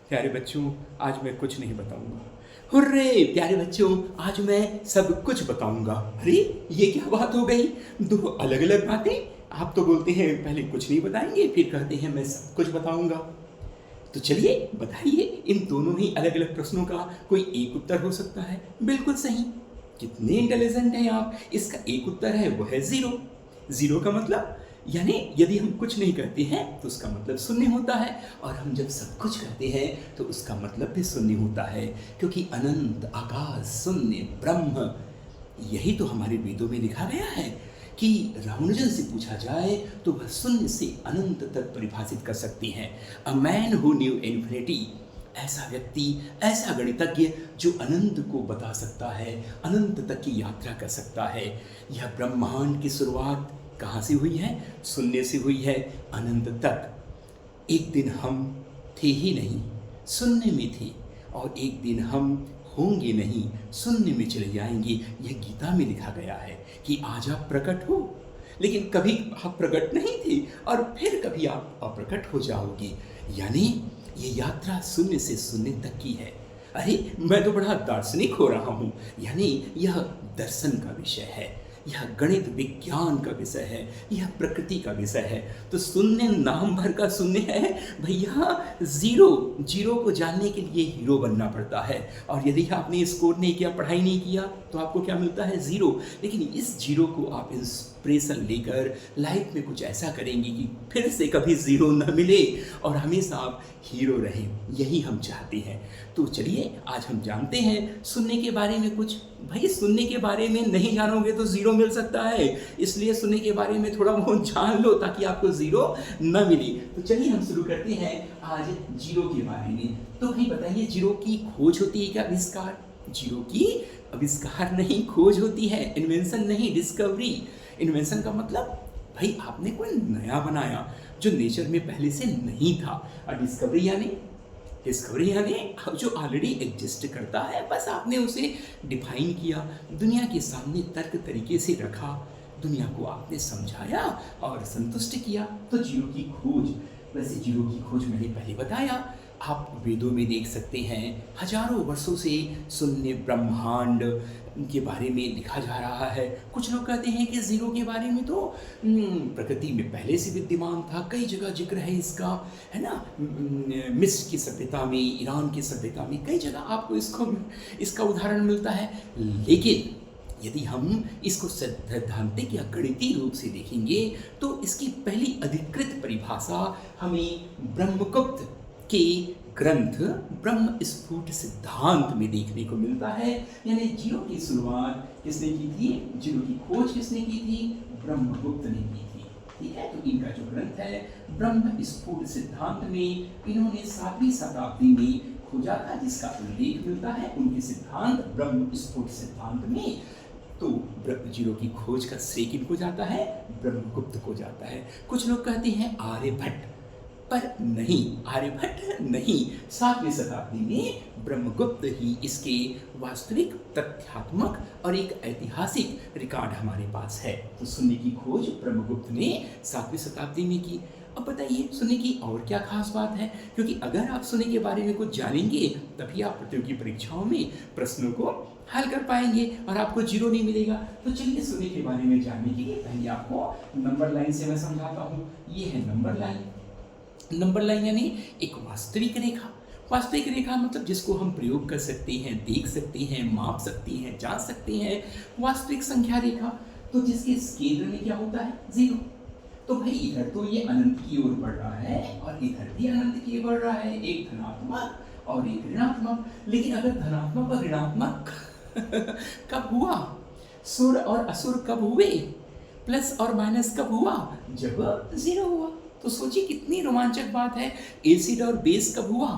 प्यारे बच्चों, आज मैं कुछ नहीं बताऊंगा। हुर्रे प्यारे बच्चों, आज मैं सब कुछ बताऊंगा। अरे ये क्या बात हो गई, दो अलग अलग बातें। आप तो बोलते हैं पहले कुछ नहीं बताएंगे, फिर कहते हैं मैं सब कुछ बताऊंगा। तो चलिए बताइए, इन दोनों ही अलग अलग प्रश्नों का कोई एक उत्तर हो सकता है। बिल्कुल सही। कितने इंटेलिजेंट हैं आप। इसका एक उत्तर है, वो है जीरो। जीरो का मतलब यानी यदि हम कुछ नहीं करते हैं तो उसका मतलब शून्य होता है, और हम जब सब कुछ करते हैं तो उसका मतलब भी शून्य होता है, क्योंकि अनंत आकाश शून्य ब्रह्म, यही तो हमारे वेदों में लिखा गया है कि रामानुजन से पूछा जाए तो वह शून्य से अनंत तक परिभाषित कर सकती हैं। A man who knew infinity, ऐसा व्यक्ति, ऐसा गणितज्ञ जो अनंत को बता सकता है, अनंत तक की यात्रा कर सकता है। यह ब्रह्मांड की शुरुआत कहाँ से हुई है? शून्य से हुई है, अनंत तक। एक दिन हम थे ही नहीं, शून्य में थे, और एक दिन हम होंगे नहीं, शून्य में चले जाएंगे। यह गीता में लिखा गया है कि आज आप प्रकट हो, लेकिन कभी आप प्रकट नहीं थे, और फिर कभी आप अप्रकट हो जाओगे। यानी ये यात्रा शून्य से शून्य तक की है। अरे मैं तो बड़ा दार्शनिक हो रहा हूँ। यानी यह दर्शन का विषय है, यह गणित विज्ञान का विषय है, यह प्रकृति का विषय है। तो शून्य नाम भर का शून्य है भैया। जीरो, जीरो को जानने के लिए हीरो बनना पड़ता है, और यदि आपने स्कोर नहीं किया, पढ़ाई नहीं किया, तो आपको क्या मिलता है? जीरो। लेकिन इस जीरो को आप इंस्पिरेशन लेकर लाइफ में कुछ ऐसा करेंगे कि फिर से कभी जीरो न मिले और हमेशा आप हीरो रहें, यही हम चाहते हैं। तो चलिए आज हम जानते हैं शून्य के बारे में कुछ। भाई शून्य के बारे में नहीं जानोगे तो जीरो मिल सकता है, इसलिए शून्य के बारे में थोड़ा बहुत जान लो ताकि आपको जीरो न मिले। तो चलिए हम शुरू करते हैं आज जीरो के बारे में। तो भाई बताइए, जीरो की खोज होती है क्या आविष्कार? जीरो की आविष्कार नहीं, खोज होती है। इन्वेंशन नहीं, डिस्कवरी। इन्वेंशन का मतलब भाई आपने कोई नया बनाया जो नेचर में पहले से नहीं था, और डिस्कवरी यानी जो ऑलरेडी एग्जिस्ट करता है, बस आपने उसे डिफाइन किया, दुनिया के सामने तर्क तरीके से रखा, दुनिया को आपने समझाया और संतुष्ट किया। तो जीरो की खोज, वैसे जीरो की खोज मैंने पहले बताया, आप वेदों में देख सकते हैं। हजारों वर्षों से शून्य ब्रह्मांड के बारे में लिखा जा रहा है। कुछ लोग कहते हैं कि जीरो के बारे में तो प्रकृति में पहले से विद्यमान था, कई जगह जिक्र है इसका, है ना। मिस्र की सभ्यता में, ईरान की सभ्यता में, कई जगह आपको इसका उदाहरण मिलता है। लेकिन यदि हम इसको सैद्धांतिक या गणितीय रूप से देखेंगे तो इसकी पहली अधिकृत परिभाषा हमें ब्रह्मगुप्त के ग्रंथ ब्रह्म स्फुट सिद्धांत में देखने को मिलता है। यानी जीरो की शुरुआत किसने की थी? जीरो की खोज किसने की थी? ब्रह्मगुप्त ने की थी। ठीक है, तो इनका जो ग्रंथ है ब्रह्म स्फुट सिद्धांत में, इन्होंने 7वीं शताब्दी में खोजा था, जिसका उल्लेख मिलता है उनके सिद्धांत ब्रह्म स्फुट सिद्धांत में। तो जीरो की खोज का श्रेय किनको जाता है? ब्रह्मगुप्त को जाता है। कुछ लोग कहते हैं आर्यभट्ट, पर नहीं, आर्यभट्ट नहीं, 7वीं शताब्दी में ब्रह्मगुप्त ही इसके वास्तविक तथ्यात्मक और एक ऐतिहासिक रिकॉर्ड हमारे पास है। तो शून्य की खोज ब्रह्मगुप्त ने 7वीं शताब्दी में की। अब बताइए शून्य की और क्या खास बात है, क्योंकि अगर आप शून्य के बारे में कुछ जानेंगे तभी आप प्रतियोगी परीक्षाओं में प्रश्नों को हल कर पाएंगे और आपको जीरो नहीं मिलेगा। तो चलिए शून्य के बारे में जानने के लिए पहले आपको नंबर लाइन से मैं समझाता हूँ। ये है नंबर लाइन। नंबर लाइन यानी एक वास्तविक रेखा। वास्तविक रेखा मतलब जिसको हम प्रयोग कर सकते हैं, देख सकते हैं, माप सकते हैं, जान सकते हैं। वास्तविक संख्या रेखा, तो जिसके केंद्र में क्या होता है? जीरो। तो भाई इधर तो ये अनंत की ओर बढ़ रहा है और इधर भी अनंत की ओर बढ़ रहा है, एक धनात्मक और एक ऋणात्मक। लेकिन अगर धनात्मक और ऋणात्मक कब हुआ? सुर और असुर कब हुए? प्लस और माइनस कब हुआ? जब जीरो हुआ। तो सोचिए कितनी रोमांचक बात है। एसिड और बेस कब हुआ,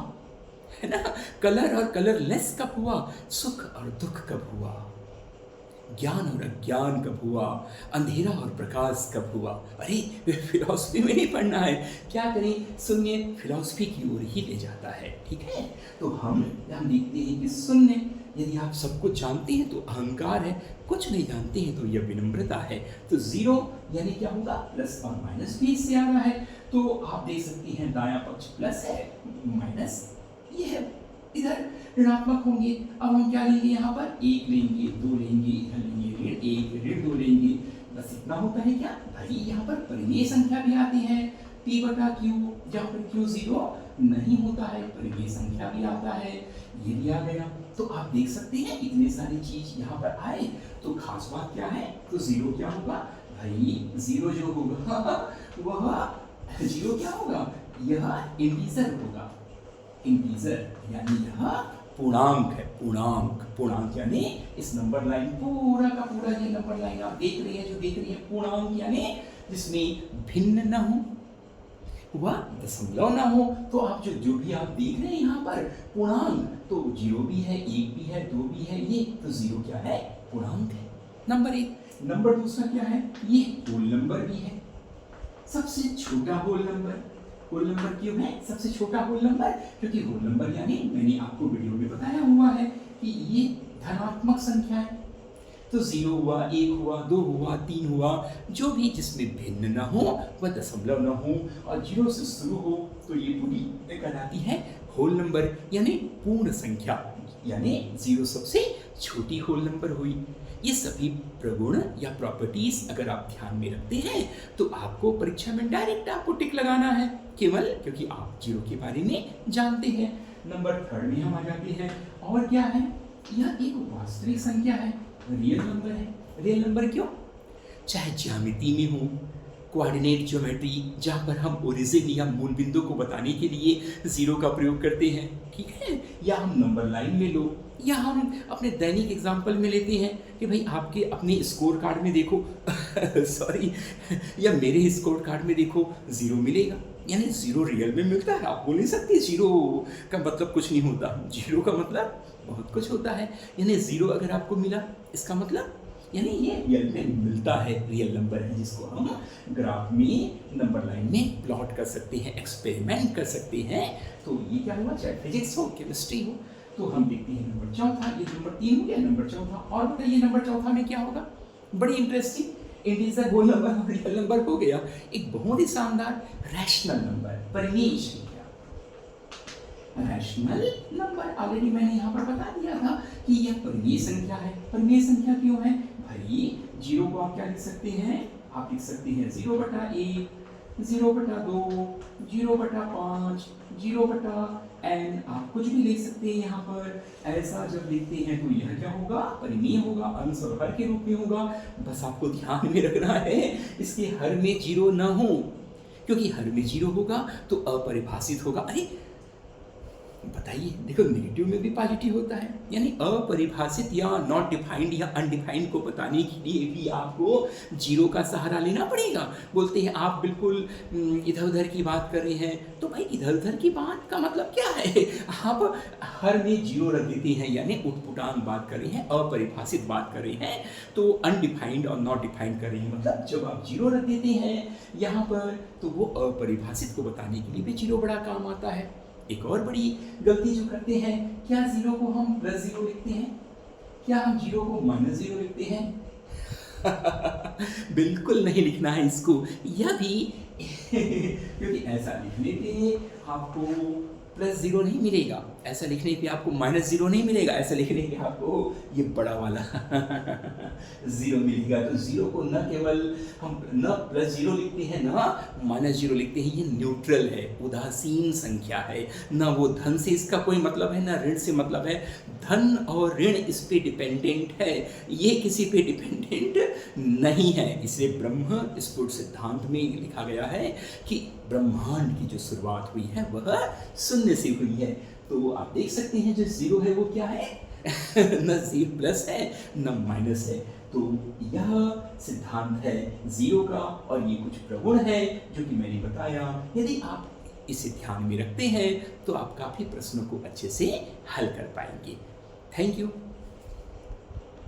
है ना। कलर और कलरलेस कब हुआ? सुख और दुख कब हुआ? ज्ञान और अज्ञान कब हुआ? अंधेरा और प्रकाश कब हुआ? अरे फिलॉसफी में नहीं पढ़ना है, क्या करें, शून्य फिलॉसफी की ओर ही ले जाता है। ठीक है, तो हम देखते हैं कि शून्य, यदि आप सब कुछ जानते हैं तो अहंकार है, कुछ नहीं जानते हैं तो यह विनम्रता है। तो जीरो यानी क्या होगा? प्लस और माइनस भी इससे आ रहा है। तो आप देख सकते हैं दायां पक्ष प्लस है, माइनस ये ऋणात्मक होंगे। अब हम क्या लेंगे यहाँ पर, 1 लेंगे, 2 लेंगे, इधर लेंगे ऋण 1 ऋण 2 लेंगे। बस इतना होता है क्या भाई, यहाँ पर परिमेय संख्या भी आती है p बटा q, जहाँ पर q 0 नहीं होता है, परिमेय संख्या भी आता है, ये भी आ गया। तो आप देख सकते हैं इतने सारी चीज यहाँ पर आए, तो खास बात क्या है, तो 0 क्या होगा भाई, 0 जो होगा वह 0 क्या होगा, यह इंटीजर होगा, इंटीजर यानी यह पूर्णांक है, पूर्णांक, पूर्णांक यानी इस नंबर लाइन पूरा का पूरा ये नंबर लाइन आप देख रही है, जो देख रही है पूर्णांक यानी जिसमें भिन्न न हो, वह दशमलव ना हो। तो आप जो भी आप देख रहे हैं यहाँ पर पूर्णांक, तो 0 भी है, 1 भी है, 2 भी है, ये तो 0 क्या है, पूर्णांक है, नंबर 1। नंबर दूसरा क्या है, ये होल नंबर भी है, सबसे छोटा होल नंबर। होल नंबर क्यों है सबसे छोटा होल नंबर, क्योंकि होल नंबर यानी मैंने आपको वीडियो में बताया हुआ है कि ये धनात्मक संख्या है। तो 0 हुआ, 1 हुआ, 2 हुआ, 3 हुआ, जो भी जिसमें भिन्न ना हो, वह दशमलव ना हो और 0 से शुरू हो, तो ये पूरी कहलाती है होल नंबर यानी पूर्ण संख्या, यानी 0 सबसे छोटी होल नंबर हुई। ये सभी प्रगुण या प्रॉपर्टीज अगर आप ध्यान में रखते हैं तो आपको परीक्षा में डायरेक्ट आपको टिक लगाना है, केवल क्योंकि आप 0 के बारे में जानते हैं। नंबर 3 में हम आ जाते हैं, और क्या है, यह एक वास्तविक संख्या है, रियल नंबर है। रियल नंबर क्यों, चाहे ज्यामिति में हो, कोऑर्डिनेट ज्योमेट्री, जहाँ पर हम ओरिजिन या मूल बिंदु को बताने के लिए 0 का प्रयोग करते हैं, ठीक है, या हम नंबर लाइन में लो, या हम अपने दैनिक एग्जाम्पल में लेते हैं कि भाई आपके अपने स्कोर कार्ड में देखो सॉरी या मेरे स्कोर कार्ड में देखो 0 मिलेगा, यानी 0 रियल में मिलता है। आप बोल नहीं सकते 0 का मतलब कुछ नहीं होता, 0 का मतलब बहुत कुछ होता है। यानी 0 अगर आपको मिला, इसका मतलब यानी ये रियल में मिलता है, रियल नंबर है, जिसको हम ग्राफ में नंबर लाइन में प्लॉट कर सकते हैं, एक्सपेरिमेंट कर सकते हैं। तो ये क्या हुआ, चाहे फिजिक्स हो, केमिस्ट्री हो। तो हम देखते हैं नंबर 4, ये नंबर 3 हो गया, नंबर 4। और बताइए नंबर 4 में क्या होगा, बड़ी इंटरेस्टिंग, इंटीजर होल नंबर और रियल नंबर हो गया, एक बहुत ही शानदार रैशनल नंबर, परिमेय संख्या, रैशनल नंबर। ऑलरेडी मैंने यहाँ पर बता दिया था कि यह परिमेय संख्या है। परिमेय संख्या क्यों है भाई, 0 को आप क्या लिख सकते हैं, आप लिख सकते हैं 0/1, 0/2, 0/5, 0/n, आप कुछ भी लिख सकते हैं यहाँ पर। ऐसा जब लिखते हैं तो यह क्या होगा, परिमेय होगा, अंश और हर के रूप में होगा। बस आपको ध्यान में रखना है इसके हर में 0 ना हो, क्योंकि हर में 0 होगा तो अपरिभाषित होगा। अरे बताइए, देखो नेगेटिव में भी पॉजिटिव होता है, यानी अपरिभाषित या नॉट डिफाइंड या अनडिफाइंड को बताने के लिए भी आपको 0 का सहारा लेना पड़ेगा। बोलते हैं आप बिल्कुल इधर उधर की बात कर रहे हैं, तो भाई इधर उधर की बात का मतलब क्या है, आप हर में 0 रख देते हैं, यानी उटपुटांग बात कर रहे हैं, अपरिभाषित बात कर रहे हैं। तो अनडिफाइंड और नॉट डिफाइंड कर रहे हैं, मतलब जब आप 0 रख देते हैं यहाँ पर, तो वो अपरिभाषित को बताने के लिए भी 0 बड़ा काम आता है। एक और बड़ी गलती जो करते हैं, क्या 0 को हम +0 लिखते हैं, क्या हम 0 को -0 लिखते हैं बिल्कुल नहीं लिखना है इसको, यह भी क्योंकि ऐसा लिखने पे आपको +0 नहीं मिलेगा, ऐसा लिखने पे आपको -0 नहीं मिलेगा, ऐसा लिखने पे आपको ये बड़ा वाला 0 मिलेगा। तो 0 को न केवल हम न +0 लिखते हैं न -0 लिखते हैं, ये न्यूट्रल है, उदासीन संख्या है, न वो धन से इसका कोई मतलब है, न ऋण से मतलब है। धन और ऋण इस पे डिपेंडेंट है, ये किसी पे डिपेंडेंट नहीं है। इसलिए ब्रह्म स्फुट सिद्धांत में लिखा गया है कि ब्रह्मांड की जो शुरुआत हुई है वह शून्य से हुई है। तो आप देख सकते हैं जो 0 है वो क्या है न 0 प्लस है न माइनस है। तो यह सिद्धांत है 0 का, और ये कुछ प्रगुण है जो कि मैंने बताया। यदि आप इसे ध्यान में रखते हैं तो आप काफ़ी प्रश्नों को अच्छे से हल कर पाएंगे। Thank you.